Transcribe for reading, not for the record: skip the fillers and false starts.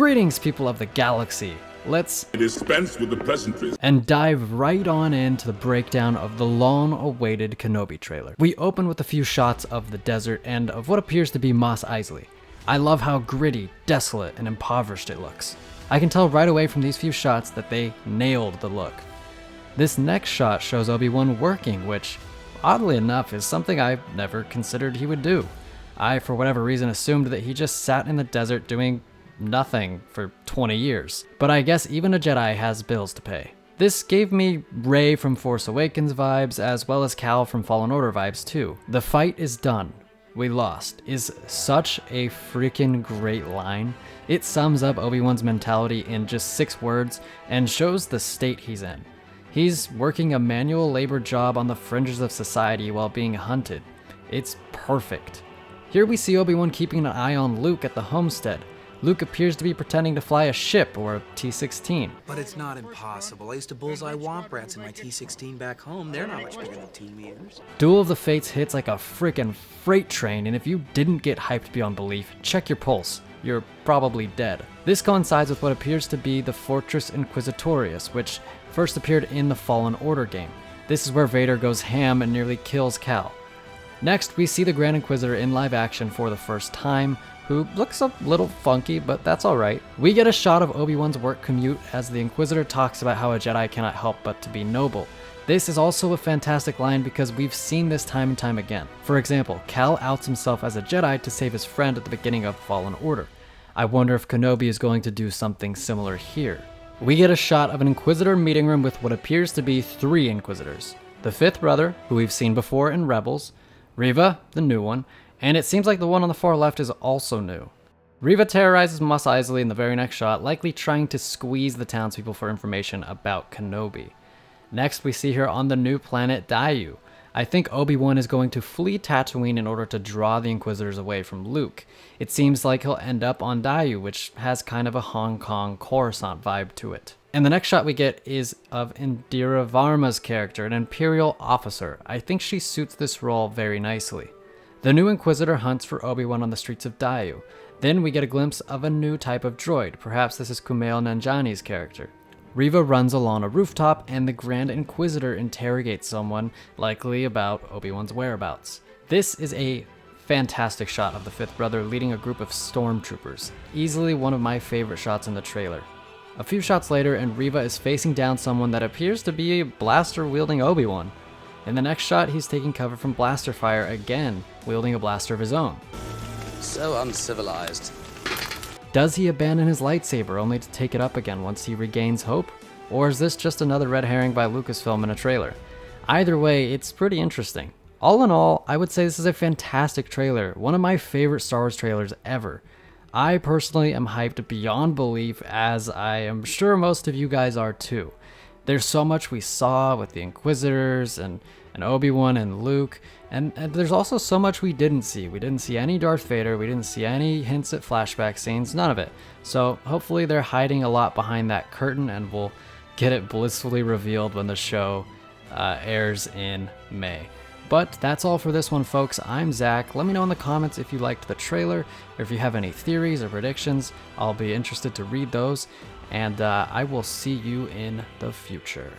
Greetings, people of the galaxy. Let's dispense with the pleasantries and dive right on into the breakdown of the long-awaited Kenobi trailer. We open with a few shots of the desert and of what appears to be Mos Eisley. I love how gritty, desolate, and impoverished it looks. I can tell right away from these few shots that they nailed the look. This next shot shows Obi-Wan working, which, oddly enough, is something I never considered he would do. I, for whatever reason, assumed that he just sat in the desert doing nothing for 20 years. But I guess even a Jedi has bills to pay. This gave me Rey from Force Awakens vibes, as well as Cal from Fallen Order vibes too. The fight is done. We lost is such a freaking great line. It sums up Obi-Wan's mentality in just 6 words and shows the state he's in. He's working a manual labor job on the fringes of society while being hunted. It's perfect. Here we see Obi-Wan keeping an eye on Luke at the homestead. Luke appears to be pretending to fly a ship or a T-16. But it's not impossible. I used to bullseye womp rats in my T-16 back home. They're not much bigger than 2 meters. Duel of the Fates hits like a frickin' freight train, and if you didn't get hyped beyond belief, check your pulse. You're probably dead. This coincides with what appears to be the Fortress Inquisitorius, which first appeared in the Fallen Order game. This is where Vader goes ham and nearly kills Cal. Next, we see the Grand Inquisitor in live action for the first time, who looks a little funky, but that's alright. We get a shot of Obi-Wan's work commute as the Inquisitor talks about how a Jedi cannot help but to be noble. This is also a fantastic line because we've seen this time and time again. For example, Cal outs himself as a Jedi to save his friend at the beginning of Fallen Order. I wonder if Kenobi is going to do something similar here. We get a shot of an Inquisitor meeting room with what appears to be 3 Inquisitors. The 5th brother, who we've seen before in Rebels, Reva, the new one, and it seems like the one on the far left is also new. Reva terrorizes Mos Eisley in the very next shot, likely trying to squeeze the townspeople for information about Kenobi. Next, we see her on the new planet Daiyu. I think Obi-Wan is going to flee Tatooine in order to draw the Inquisitors away from Luke. It seems like he'll end up on Daiyu, which has kind of a Hong Kong Coruscant vibe to it. And the next shot we get is of Indira Varma's character, an Imperial officer. I think she suits this role very nicely. The new Inquisitor hunts for Obi-Wan on the streets of Daiyu. Then we get a glimpse of a new type of droid. Perhaps this is Kumail Nanjiani's character. Reva runs along a rooftop and the Grand Inquisitor interrogates someone, likely about Obi-Wan's whereabouts. This is a fantastic shot of the 5th brother leading a group of stormtroopers. Easily one of my favorite shots in the trailer. A few shots later and Reva is facing down someone that appears to be a blaster-wielding Obi-Wan. In the next shot, he's taking cover from blaster fire again, wielding a blaster of his own. So uncivilized. Does he abandon his lightsaber only to take it up again once he regains hope? Or is this just another red herring by Lucasfilm in a trailer? Either way, it's pretty interesting. All in all, I would say this is a fantastic trailer, one of my favorite Star Wars trailers ever. I personally am hyped beyond belief, as I am sure most of you guys are too. There's so much we saw with the Inquisitors and Obi-Wan and Luke, and there's also so much we didn't see. We didn't see any Darth Vader, we didn't see any hints at flashback scenes, none of it. So hopefully they're hiding a lot behind that curtain and we'll get it blissfully revealed when the show airs in May. But that's all for this one, folks. I'm Zach. Let me know in the comments if you liked the trailer, or if you have any theories or predictions. I'll be interested to read those, and I will see you in the future.